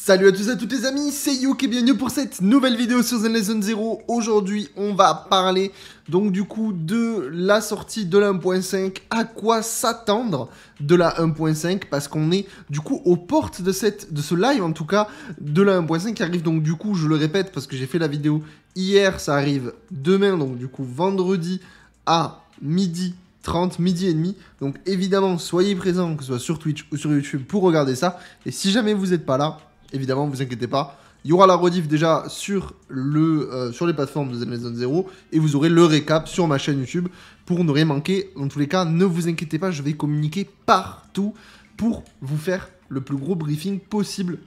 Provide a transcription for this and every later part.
Salut à tous et à toutes les amis, c'est Youk et bienvenue pour cette nouvelle vidéo sur Zenless Zone Zero. Aujourd'hui, on va parler donc du coup de la sortie de la 1.5, à quoi s'attendre de la 1.5 parce qu'on est du coup aux portes de ce live en tout cas de la 1.5 qui arrive donc du coup, je le répète parce que j'ai fait la vidéo hier, ça arrive demain donc du coup vendredi à midi 30, midi et demi. Donc évidemment, soyez présents, que ce soit sur Twitch ou sur YouTube pour regarder ça. Et si jamais vous n'êtes pas là, évidemment, vous inquiétez pas, il y aura la rediff déjà sur les plateformes de Zenless Zone Zero et vous aurez le récap sur ma chaîne YouTube pour ne rien manquer. Dans tous les cas, ne vous inquiétez pas, je vais communiquer partout pour vous faire le plus gros briefing possible.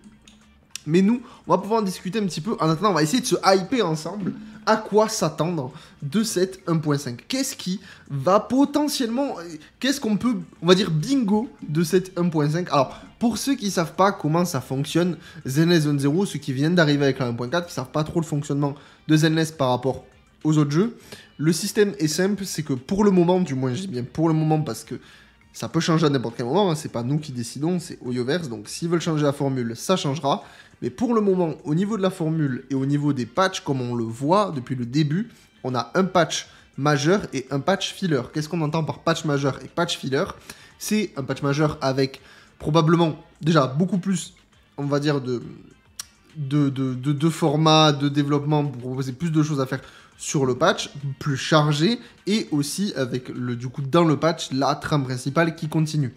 Mais nous, on va pouvoir en discuter un petit peu. En attendant, on va essayer de se hyper ensemble. À quoi s'attendre de cette 1.5? Qu'est-ce qui va potentiellement... Qu'est-ce qu'on peut, on va dire, bingo de cette 1.5? Alors, pour ceux qui ne savent pas comment ça fonctionne, Zenless Zone Zero, ceux qui viennent d'arriver avec la 1.4, qui ne savent pas trop le fonctionnement de Zenless par rapport aux autres jeux, le système est simple, c'est que pour le moment, du moins je dis bien pour le moment parce que ça peut changer à n'importe quel moment, hein, c'est pas nous qui décidons, c'est Hoyoverse, donc s'ils veulent changer la formule, ça changera. Mais pour le moment, au niveau de la formule et au niveau des patchs, comme on le voit depuis le début, on a un patch majeur et un patch filler. Qu'est-ce qu'on entend par patch majeur et patch filler? C'est un patch majeur avec probablement déjà beaucoup plus, on va dire, de format, de développement pour proposer plus de choses à faire sur le patch, plus chargé, et aussi avec, du coup, dans le patch, la trame principale qui continue.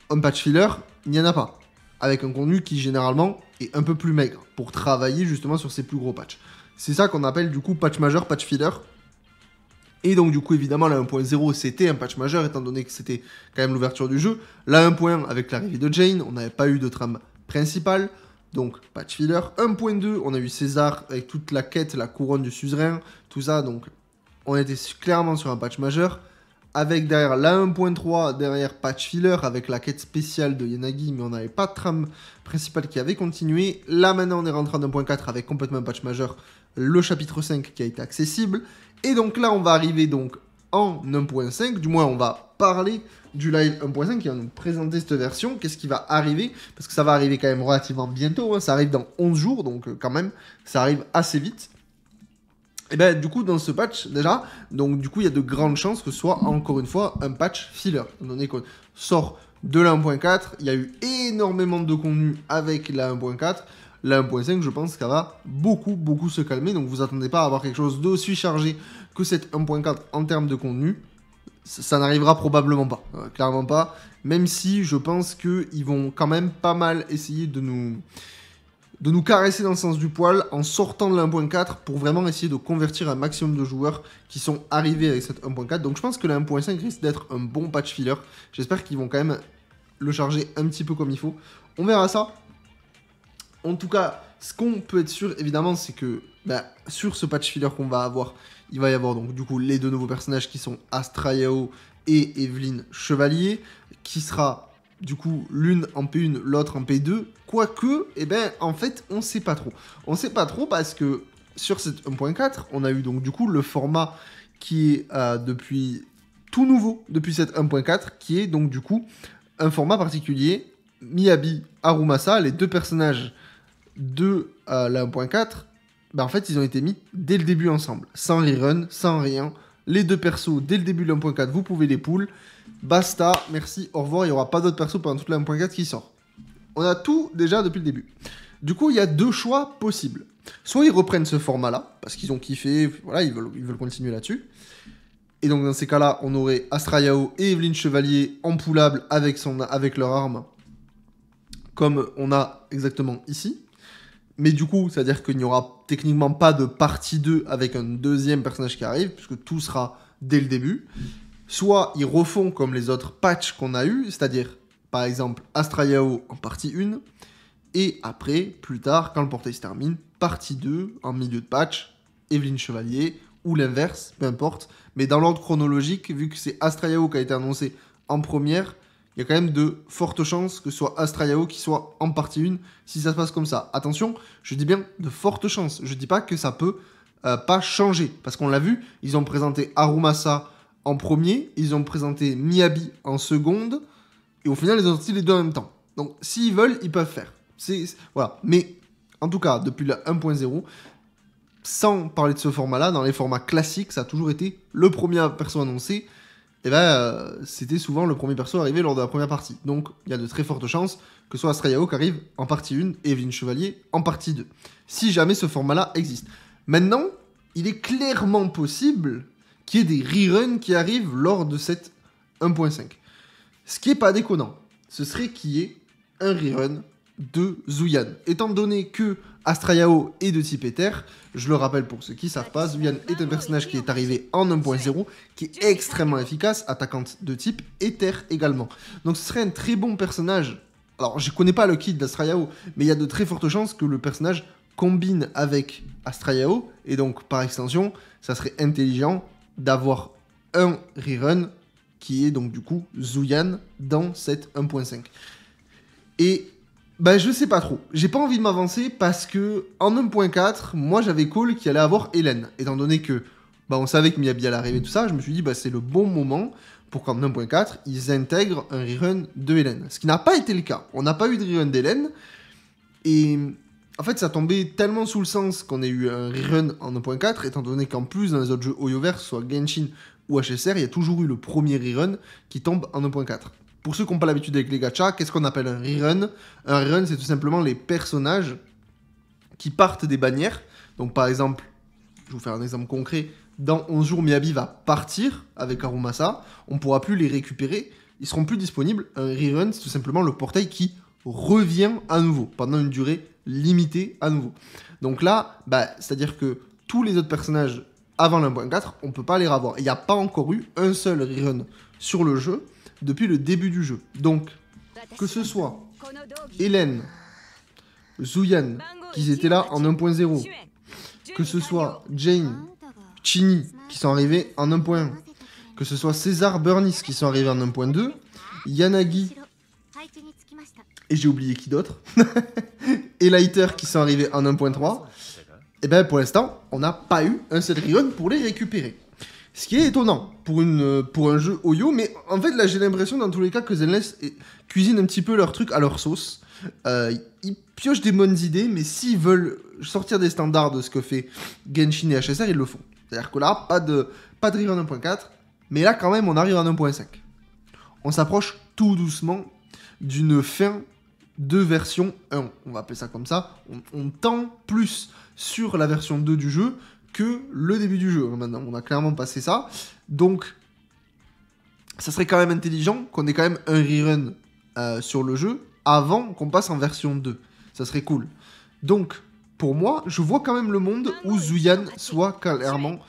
Un patch filler, il n'y en a pas, avec un contenu qui, généralement, est un peu plus maigre, pour travailler, justement, sur ces plus gros patchs. C'est ça qu'on appelle, du coup, patch majeur, patch filler. Et donc, du coup, évidemment, la 1.0, c'était un patch majeur, étant donné que c'était quand même l'ouverture du jeu. La 1.1, avec l'arrivée de Jane, on n'avait pas eu de trame principale. Donc, patch filler. 1.2, on a eu César avec toute la quête, la couronne du suzerain, tout ça. Donc, on était clairement sur un patch majeur. Avec derrière la 1.3, derrière patch filler, avec la quête spéciale de Yanagi, mais on n'avait pas de trame principale qui avait continué. Là, maintenant, on est rentré en 1.4 avec complètement un patch majeur, le chapitre 5 qui a été accessible. Et donc là, on va arriver donc en 1.5, du moins, on va parler du live 1.5 qui va nous présenter cette version, qu'est-ce qui va arriver, parce que ça va arriver quand même relativement bientôt, hein, ça arrive dans 11 jours, donc quand même, ça arrive assez vite. Et bien du coup dans ce patch déjà, donc du coup il y a de grandes chances que ce soit encore une fois un patch filler, étant donné qu'on sort de la 1.4, il y a eu énormément de contenu avec la 1.4, la 1.5 je pense qu'elle va beaucoup se calmer, donc vous attendez pas à avoir quelque chose d'aussi chargé que cette 1.4 en termes de contenu. Ça n'arrivera probablement pas, clairement pas, même si je pense qu'ils vont quand même pas mal essayer de nous caresser dans le sens du poil en sortant de la 1.4 pour vraiment essayer de convertir un maximum de joueurs qui sont arrivés avec cette 1.4. Donc je pense que la 1.5 risque d'être un bon patch filler. J'espère qu'ils vont quand même le charger un petit peu comme il faut. On verra ça. En tout cas, ce qu'on peut être sûr, évidemment, c'est que sur ce patch filler qu'on va avoir, il va y avoir donc du coup les deux nouveaux personnages qui sont Astra Yao et Evelyne Chevalier, qui sera du coup l'une en P1, l'autre en P2. Quoique, en fait, on sait pas trop. On sait pas trop parce que sur cette 1.4, on a eu donc du coup le format qui est depuis tout nouveau, depuis cette 1.4, qui est donc du coup un format particulier. Miyabi, Harumasa, les deux personnages de la 1.4, en fait, ils ont été mis dès le début ensemble, sans rerun, sans rien. Les deux persos, dès le début de la 1.4, vous pouvez les pull. Basta, merci, au revoir, il n'y aura pas d'autres persos pendant toute la 1.4 qui sort. On a tout déjà depuis le début. Du coup, il y a deux choix possibles. Soit ils reprennent ce format-là, parce qu'ils ont kiffé, voilà, ils veulent continuer là-dessus. Et donc, dans ces cas-là, on aurait Astra Yao et Evelyne Chevalier en pullable avec leur arme, comme on a exactement ici. Mais du coup, c'est-à-dire qu'il n'y aura techniquement pas de partie 2 avec un deuxième personnage qui arrive, puisque tout sera dès le début. Soit ils refont comme les autres patchs qu'on a eu, c'est-à-dire, par exemple, Astra Yao en partie 1, et après, plus tard, quand le portail se termine, partie 2, en milieu de patch, Evelyne Chevalier, ou l'inverse, peu importe. Mais dans l'ordre chronologique, vu que c'est Astra Yao qui a été annoncé en première, il y a quand même de fortes chances que ce soit Astra Yao qui soit en partie 1, si ça se passe comme ça. Attention, je dis bien de fortes chances. Je dis pas que ça peut pas changer, parce qu'on l'a vu, ils ont présenté Harumasa en premier, ils ont présenté Miyabi en seconde, et au final, ils ont sorti les deux en même temps. Donc, s'ils veulent, ils peuvent faire. Voilà. Mais en tout cas, depuis la 1.0, sans parler de ce format-là, dans les formats classiques, ça a toujours été le premier perso annoncé. Et c'était souvent le premier perso arrivé lors de la première partie. Donc, il y a de très fortes chances que ce soit Astrayao qui arrive en partie 1 et Evelyn Chevalier en partie 2. Si jamais ce format-là existe. Maintenant, il est clairement possible qu'il y ait des reruns qui arrivent lors de cette 1.5. Ce qui est pas déconnant, ce serait qu'il y ait un rerun de Zuyan. Étant donné que Astrayao est de type éther, je le rappelle pour ceux qui ne savent pas, Zuyan est un personnage qui est arrivé en 1.0, qui est extrêmement efficace, attaquante de type éther également. Donc ce serait un très bon personnage. Alors je connais pas le kit d'Astrayao, mais il y a de très fortes chances que le personnage combine avec Astrayao, et donc par extension, ça serait intelligent d'avoir un rerun qui est donc du coup Zuyan dans cette 1.5. Et je sais pas trop. J'ai pas envie de m'avancer parce que en 1.4, moi j'avais call qui allait avoir Hélène. Étant donné que on savait que Miyabi allait arriver tout ça, je me suis dit c'est le bon moment pour qu'en 1.4, ils intègrent un rerun de Hélène. Ce qui n'a pas été le cas. On n'a pas eu de rerun d'Hélène. Et en fait, ça tombait tellement sous le sens qu'on ait eu un rerun en 1.4, étant donné qu'en plus, dans les autres jeux Oyoverse, soit Genshin ou HSR, il y a toujours eu le premier rerun qui tombe en 1.4. Pour ceux qui n'ont pas l'habitude avec les gachas, qu'est-ce qu'on appelle un rerun? Un rerun, c'est tout simplement les personnages qui partent des bannières. Donc par exemple, je vais vous faire un exemple concret, dans 11 jours, Miyabi va partir avec Harumasa, on ne pourra plus les récupérer, ils seront plus disponibles. Un rerun, c'est tout simplement le portail qui revient à nouveau, pendant une durée limitée à nouveau. Donc là, c'est-à-dire que tous les autres personnages avant l'1.4, on ne peut pas les revoir. Il n'y a pas encore eu un seul rerun sur le jeu depuis le début du jeu. Donc, que ce soit Hélène, Zuyan, qui étaient là en 1.0, que ce soit Jane, Chini, qui sont arrivés en 1.1, que ce soit César, Burnis, qui sont arrivés en 1.2, Yanagi, et j'ai oublié qui d'autre, et Lighter, qui sont arrivés en 1.3, et pour l'instant, on n'a pas eu un seul rerun pour les récupérer. Ce qui est étonnant pour un jeu Oyo, mais en fait là j'ai l'impression dans tous les cas que Zenless cuisine un petit peu leur truc à leur sauce. Ils piochent des bonnes idées, mais s'ils veulent sortir des standards de ce que fait Genshin et HSR, ils le font. C'est-à-dire que là, pas de rerun 1.4, mais là quand même on arrive en 1.5. On s'approche tout doucement d'une fin de version 1. On va appeler ça comme ça. On tend plus sur la version 2 du jeu que le début du jeu. Maintenant, on a clairement passé ça. Donc, ça serait quand même intelligent qu'on ait quand même un rerun sur le jeu avant qu'on passe en version 2. Ça serait cool. Donc, pour moi, je vois quand même le monde où Zuyan soit clairement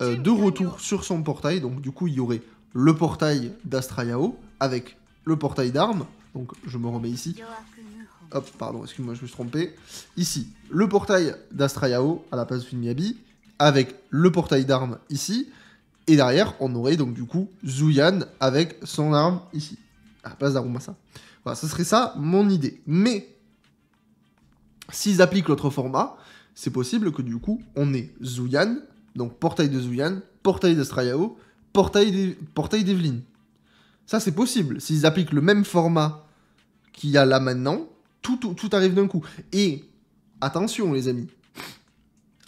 de retour sur son portail. Donc, du coup, il y aurait le portail d'Astrayao avec le portail d'armes. Donc, je me remets ici. Hop, pardon, excuse-moi, je me suis trompé. Ici, le portail d'Astrayao à la place de Miyabi, avec le portail d'armes ici, et derrière, on aurait donc du coup Zuyan avec son arme ici, à la place d'Harumasa. Voilà, ce serait ça mon idée. Mais, s'ils appliquent l'autre format, c'est possible que du coup, on ait Zuyan, donc portail de Zuyan, portail d'Astrayao, portail d'Evelyn. Ça, c'est possible. S'ils appliquent le même format qu'il y a là maintenant, tout arrive d'un coup. Et, attention les amis,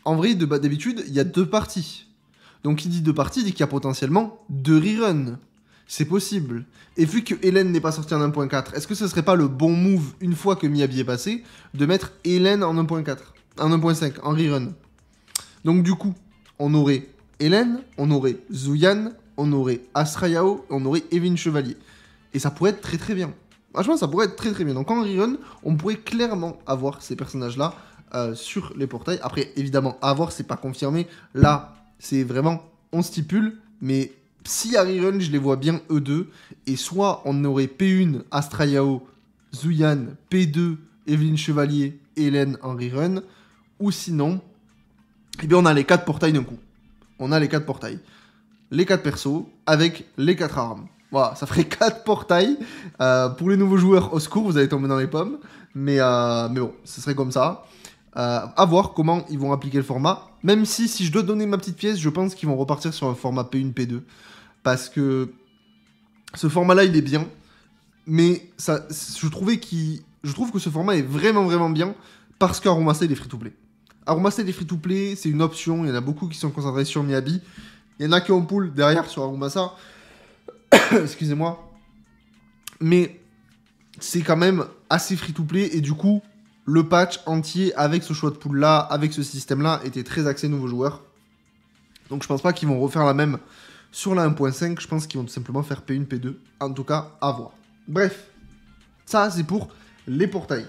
en vrai, d'habitude, il y a 2 parties. Donc, qui dit 2 parties, dit qu'il y a potentiellement 2 reruns. C'est possible. Et vu que Hélène n'est pas sortie en 1.4, est-ce que ce serait pas le bon move, une fois que Miyabi est passé, de mettre Hélène en 1.4, en 1.5, en rerun? Donc, du coup, on aurait Hélène, on aurait Zuyan, on aurait Astrayao, on aurait Evelyn Chevalier. Et ça pourrait être très très bien. Franchement, ça pourrait être très très bien. Donc en rerun, on pourrait clairement avoir ces personnages-là sur les portails. Après, évidemment, à voir, c'est pas confirmé. Là, c'est vraiment, on stipule. Mais si à rerun, je les vois bien eux deux. Et soit on aurait P1, Astrayao, Zuyan, P2, Evelyn Chevalier, Hélène en rerun. Ou sinon, eh bien on a les 4 portails d'un coup. On a les 4 portails. Les 4 persos avec les 4 armes. Voilà, ça ferait 4 portails. Pour les nouveaux joueurs, au secours, vous allez tomber dans les pommes. Mais bon, ce serait comme ça. À voir comment ils vont appliquer le format. Même si je dois donner ma petite pièce, je pense qu'ils vont repartir sur un format P1, P2. Parce que ce format-là, il est bien. Mais ça, je trouvais qu'il... je trouve que ce format est vraiment vraiment bien parce qu'Aromasa il est free-to-play. Aromasa il est free-to-play, c'est une option, il y en a beaucoup qui sont concentrés sur Miyabi. Il y en a qui ont pull derrière sur Aromasa. Excusez-moi. Mais c'est quand même assez free-to-play et du coup, le patch entier avec ce choix de pool là, avec ce système là, était très axé nouveaux joueurs. Donc je pense pas qu'ils vont refaire la même sur la 1.5, je pense qu'ils vont tout simplement faire P1, P2, en tout cas à voir. Bref, ça c'est pour les portails.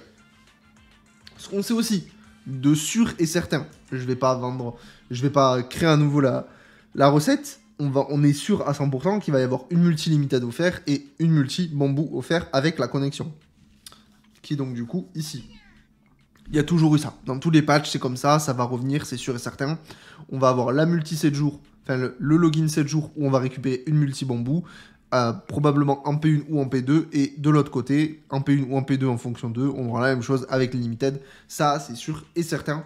Ce qu'on sait aussi, de sûr et certain, je vais pas créer à nouveau la recette, on est sûr à 100% qu'il va y avoir une multi limited offert et une multi bambou offert avec la connexion. Qui est donc du coup ici. Il y a toujours eu ça. Dans tous les patchs, c'est comme ça va revenir, c'est sûr et certain. On va avoir la multi 7 jours, enfin le login 7 jours où on va récupérer une multi bambou, probablement en P1 ou en P2, et de l'autre côté, en P1 ou en P2 en fonction d'eux, on aura la même chose avec les limited. Ça, c'est sûr et certain.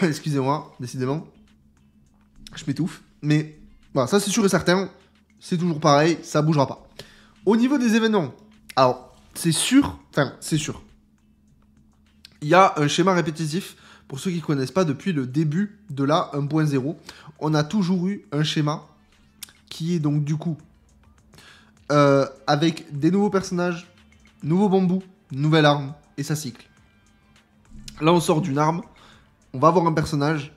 Excusez-moi, décidément. Je m'étouffe. Mais voilà, ça c'est sûr et certain. C'est toujours pareil, ça bougera pas. Au niveau des événements, alors, c'est sûr. Il y a un schéma répétitif, pour ceux qui ne connaissent pas, depuis le début de la 1.0. On a toujours eu un schéma qui est donc du coup avec des nouveaux personnages, nouveaux bambous, nouvelle arme, et ça cycle. Là on sort d'une arme, on va avoir un personnage,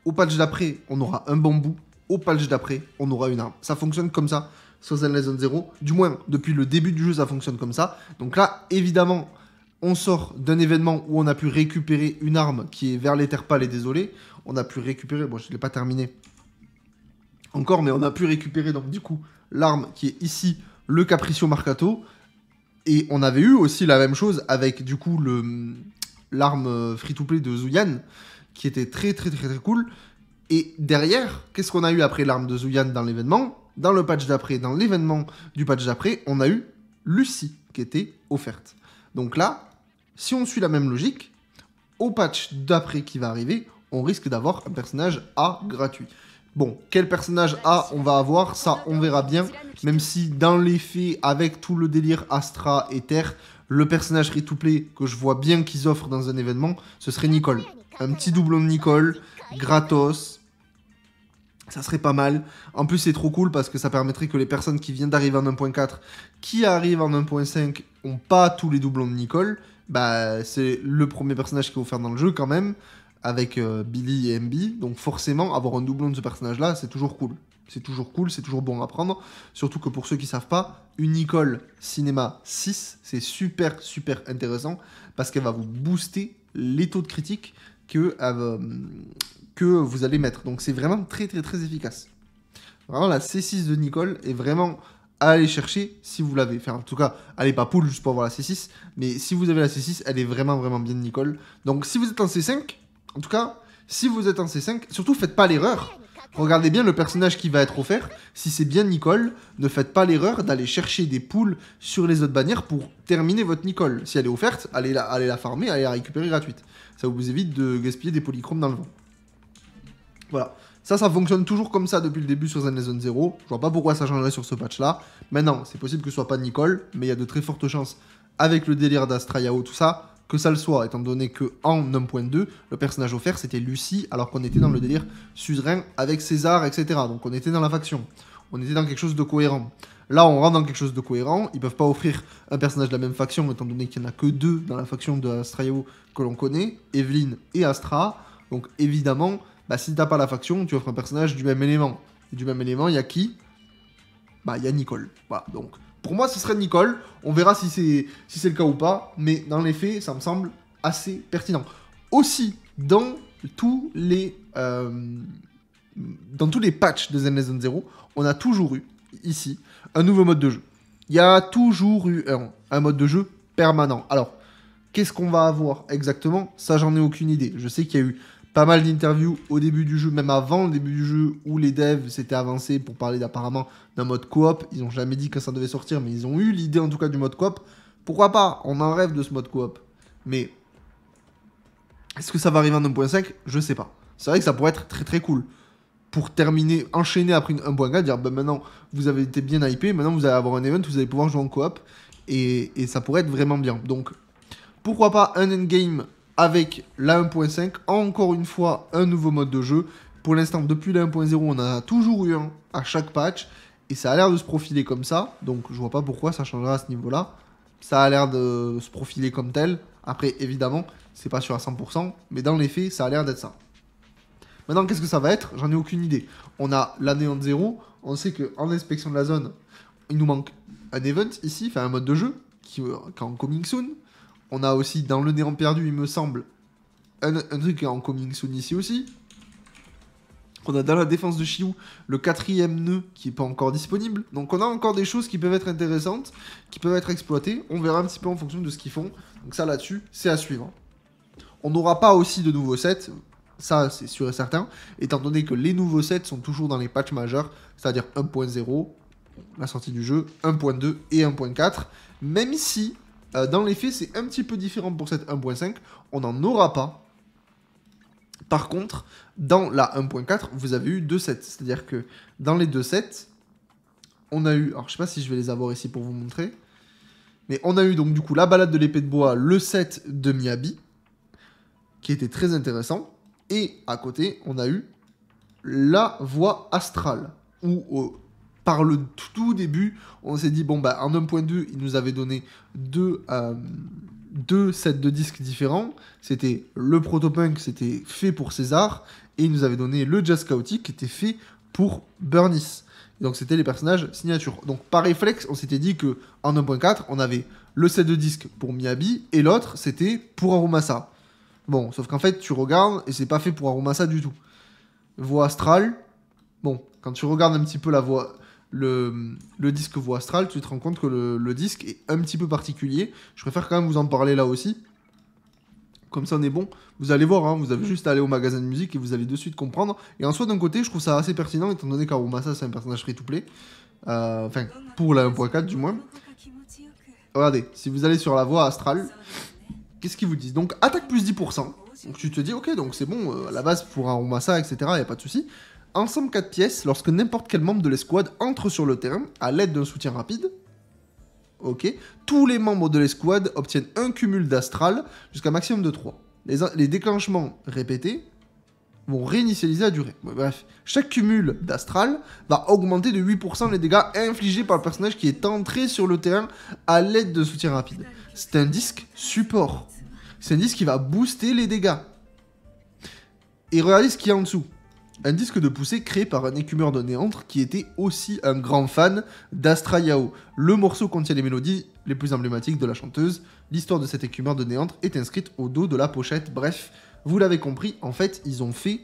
au patch d'après on aura un bambou, au patch d'après on aura une arme. Ça fonctionne comme ça sur Zenless Zone 0, du moins depuis le début du jeu ça fonctionne comme ça. Donc là évidemment... On sort d'un événement où on a pu récupérer une arme qui est vers l'Etherpal et désolé. On a pu récupérer, bon je ne l'ai pas terminé encore, mais on a pu récupérer donc du coup l'arme qui est ici, le Capriccio Marcato. Et on avait eu aussi la même chose avec du coup l'arme free-to-play de Zuyan, qui était très cool. Et derrière, qu'est-ce qu'on a eu après l'arme de Zuyan dans l'événement? Dans le patch d'après, dans l'événement du patch d'après, on a eu Lucie qui était offerte. Donc là, si on suit la même logique, au patch d'après qui va arriver, on risque d'avoir un personnage A gratuit. Bon, quel personnage A on va avoir, ça on verra bien, même si dans les faits, avec tout le délire Astra et Terre, le personnage free-to-play que je vois bien qu'ils offrent dans un événement, ce serait Nicole. Un petit doublon de Nicole, gratos, ça serait pas mal. En plus, c'est trop cool parce que ça permettrait que les personnes qui viennent d'arriver en 1.4, qui arrivent en 1.5, ont pas tous les doublons de Nicole. Bah, c'est le premier personnage qui est offert dans le jeu quand même, avec Billy et MB. Donc forcément, avoir un doublon de ce personnage-là, c'est toujours cool. C'est toujours cool, c'est toujours bon à prendre. Surtout que pour ceux qui savent pas, une Nicole Cinéma 6, c'est super intéressant parce qu'elle va vous booster les taux de critique que vous allez mettre. Donc c'est vraiment très efficace. Vraiment la C6 de Nicole est vraiment à aller chercher si vous l'avez. Enfin en tout cas, allez pas pull juste pour avoir la C6, mais si vous avez la C6, elle est vraiment bien de Nicole. Donc si vous êtes en C5, en tout cas, si vous êtes en C5, surtout faites pas l'erreur. Regardez bien le personnage qui va être offert. Si c'est bien Nicole, ne faites pas l'erreur d'aller chercher des pulls sur les autres bannières pour terminer votre Nicole. Si elle est offerte, allez la farmer, allez la récupérer gratuite. Ça vous évite de gaspiller des polychromes dans le vent. Voilà. Ça fonctionne toujours comme ça depuis le début sur Zenless Zone 0. Je vois pas pourquoi ça changerait sur ce patch-là. Maintenant, c'est possible que ce soit pas Nicole, mais il y a de très fortes chances, avec le délire d'Astra Yao, tout ça, que ça le soit, étant donné que en 1.2, le personnage offert c'était Lucie, alors qu'on était dans le délire suzerain avec César, etc. Donc on était dans la faction. On était dans quelque chose de cohérent. Là, on rentre dans quelque chose de cohérent. Ils peuvent pas offrir un personnage de la même faction, étant donné qu'il n'y en a que deux dans la faction de Astra Yao que l'on connaît, Evelyn et Astra. Donc évidemment, bah, si t'as pas la faction, tu offres un personnage du même élément. Et du même élément, il y a qui? Bah, il y a Nicole. Voilà, donc pour moi, ce serait Nicole. On verra si c'est le cas ou pas. Mais dans les faits, ça me semble assez pertinent. Aussi, dans tous les patchs de Zenless Zone 0, on a toujours eu, ici, un nouveau mode de jeu. Il y a toujours eu un mode de jeu permanent. Alors, qu'est-ce qu'on va avoir exactement? Ça, j'en ai aucune idée. Je sais qu'il y a eu pas mal d'interviews au début du jeu, même avant le début du jeu, où les devs s'étaient avancés pour parler apparemment d'un mode coop. Ils n'ont jamais dit que ça devait sortir, mais ils ont eu l'idée en tout cas du mode coop. Pourquoi pas? On en rêve de ce mode coop. Mais est-ce que ça va arriver en 1.5? Je sais pas. C'est vrai que ça pourrait être très cool. Pour terminer, enchaîner après 1.4, dire bah maintenant vous avez été bien hypé, maintenant vous allez avoir un event, vous allez pouvoir jouer en coop. Et ça pourrait être vraiment bien. Donc, pourquoi pas un endgame avec la 1.5, encore une fois, un nouveau mode de jeu. Pour l'instant, depuis la 1.0, on en a toujours eu un à chaque patch, et ça a l'air de se profiler comme ça, donc je vois pas pourquoi ça changera à ce niveau-là. Ça a l'air de se profiler comme tel. Après, évidemment, c'est pas sûr à 100%, mais dans les faits, ça a l'air d'être ça. Maintenant, qu'est-ce que ça va être? J'en ai aucune idée. On a la Néant 0, on sait qu'en inspection de la zone, il nous manque un event ici, enfin un mode de jeu, qui est en coming soon. On a aussi dans le néant perdu, il me semble, un truc qui est en coming soon ici aussi. On a dans la défense de Chiou le 4ème nœud qui n'est pas encore disponible. Donc on a encore des choses qui peuvent être intéressantes, qui peuvent être exploitées. On verra un petit peu en fonction de ce qu'ils font. Donc ça là-dessus, c'est à suivre. On n'aura pas aussi de nouveaux sets, ça c'est sûr et certain, étant donné que les nouveaux sets sont toujours dans les patchs majeurs, c'est-à-dire 1.0, la sortie du jeu, 1.2 et 1.4. Même si, dans les faits, c'est un petit peu différent pour cette 1.5, on n'en aura pas. Par contre, dans la 1.4, vous avez eu 2 sets. C'est-à-dire que dans les 2 sets, on a eu... Alors, je sais pas si je vais les avoir ici pour vous montrer. Mais on a eu donc du coup la balade de l'épée de bois, le set de Miyabi, qui était très intéressant. Et à côté, on a eu la voie astrale. Où, par le tout début, on s'est dit, bon, bah, en 1.2, il nous avait donné deux sets de disques différents. C'était le Protopunk, c'était fait pour César, et il nous avait donné le Jazz Chaotic, qui était fait pour Burnis. Donc c'était les personnages signature. Donc par réflexe, on s'était dit que en 1.4, on avait le set de disques pour Miyabi, et l'autre, c'était pour Arumasa. Bon, sauf qu'en fait, tu regardes, et c'est pas fait pour Arumasa du tout. Voie astrale, bon, quand tu regardes un petit peu la voie... Le disque voie astrale, tu te rends compte que le disque est un petit peu particulier. Je préfère quand même vous en parler là aussi. Comme ça on est bon. Vous allez voir, hein, vous avez juste à aller au magasin de musique et vous allez de suite comprendre. Et en soi, d'un côté, je trouve ça assez pertinent, étant donné qu'Arumasa, c'est un personnage free-to-play. Enfin, pour la 1.4 du moins. Regardez, si vous allez sur la voie astrale, qu'est-ce qu'ils vous disent? Donc, attaque plus 10%. Donc tu te dis, ok, donc c'est bon, à la base pour Arumasa, etc., il n'y a pas de souci. Ensemble 4 pièces, lorsque n'importe quel membre de l'escouade entre sur le terrain à l'aide d'un soutien rapide. Ok. Tous les membres de l'escouade obtiennent un cumul d'astral jusqu'à un maximum de 3. Les déclenchements répétés vont réinitialiser la durée. Bref, chaque cumul d'astral va augmenter de 8% les dégâts infligés par le personnage qui est entré sur le terrain à l'aide de soutien rapide. C'est un disque support. C'est un disque qui va booster les dégâts. Et regardez ce qu'il y a en dessous. Un disque de poussée créé par un écumeur de Néantre qui était aussi un grand fan d'Astra Yao. Le morceau contient les mélodies les plus emblématiques de la chanteuse. L'histoire de cet écumeur de Néantre est inscrite au dos de la pochette. Bref, vous l'avez compris, en fait, ils ont fait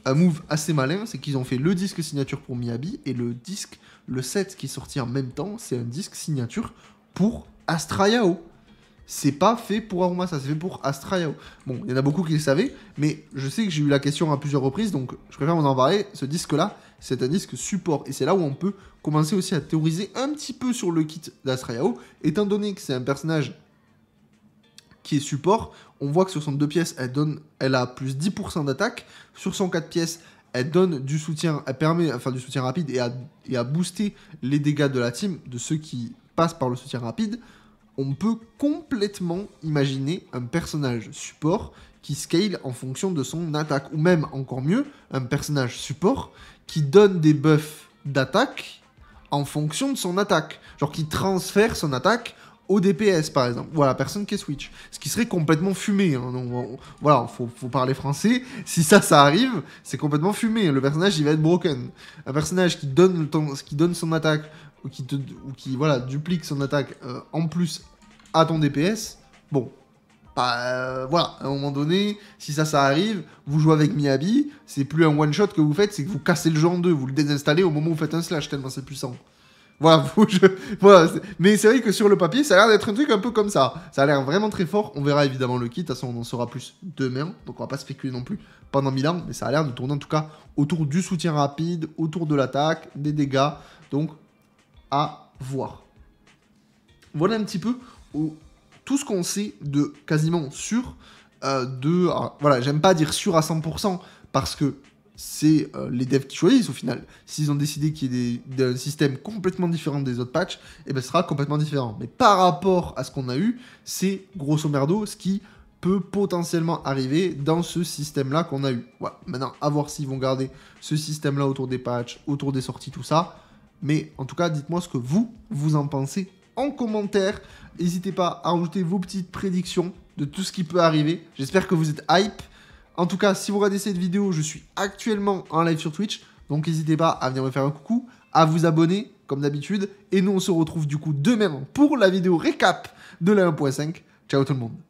un move assez malin, c'est qu'ils ont fait le disque signature pour Miyabi et le set qui est sorti en même temps, c'est un disque signature pour Astra Yao. C'est pas fait pour Arumasa, c'est fait pour Astra Yao. Bon, il y en a beaucoup qui le savaient, mais je sais que j'ai eu la question à plusieurs reprises, donc je préfère vous en parler. Ce disque-là, c'est un disque support, et c'est là où on peut commencer aussi à théoriser un petit peu sur le kit d'Astra Yao, étant donné que c'est un personnage qui est support. On voit que sur son 2 pièces, elle a plus 10% d'attaque. Sur son 4 pièces, elle donne du soutien, elle permet enfin du soutien rapide et à booster les dégâts de la team, de ceux qui passent par le soutien rapide. On peut complètement imaginer un personnage support qui scale en fonction de son attaque. Ou même, encore mieux, un personnage support qui donne des buffs d'attaque en fonction de son attaque. Genre qui transfère son attaque au DPS, par exemple. Voilà, personne qui est switch. Ce qui serait complètement fumé. Hein. Donc, voilà, faut parler français. Si ça arrive, c'est complètement fumé. Le personnage, il va être broken. Un personnage qui donne son attaque ou qui voilà, duplique son attaque en plus à ton DPS, bon, bah, voilà, à un moment donné, si ça arrive, vous jouez avec Miyabi, c'est plus un one-shot que vous faites, c'est que vous cassez le jeu en deux, vous le désinstallez au moment où vous faites un slash, tellement c'est puissant. Voilà, voilà. Mais c'est vrai que sur le papier, ça a l'air d'être un truc un peu comme ça. Ça a l'air vraiment très fort. On verra évidemment le kit. De toute façon, on en saura plus demain. Donc on va pas spéculer non plus pendant 1000 ans. Mais ça a l'air de tourner en tout cas autour du soutien rapide, autour de l'attaque, des dégâts. Donc à voir. Voilà un petit peu tout ce qu'on sait de quasiment sûr. Voilà, j'aime pas dire sûr à 100% parce que c'est les devs qui choisissent au final. S'ils ont décidé qu'il y ait un système complètement différent des autres patchs, et ben ce sera complètement différent. Mais par rapport à ce qu'on a eu, c'est grosso merdo ce qui peut potentiellement arriver dans ce système-là qu'on a eu. Voilà. Maintenant, à voir s'ils vont garder ce système-là autour des patchs, autour des sorties, tout ça. Mais en tout cas, dites-moi ce que vous en pensez en commentaire. N'hésitez pas à rajouter vos petites prédictions de tout ce qui peut arriver. J'espère que vous êtes hype. En tout cas, si vous regardez cette vidéo, je suis actuellement en live sur Twitch. Donc n'hésitez pas à venir me faire un coucou, à vous abonner comme d'habitude. Et nous, on se retrouve du coup demain pour la vidéo récap de la 1.5. Ciao tout le monde.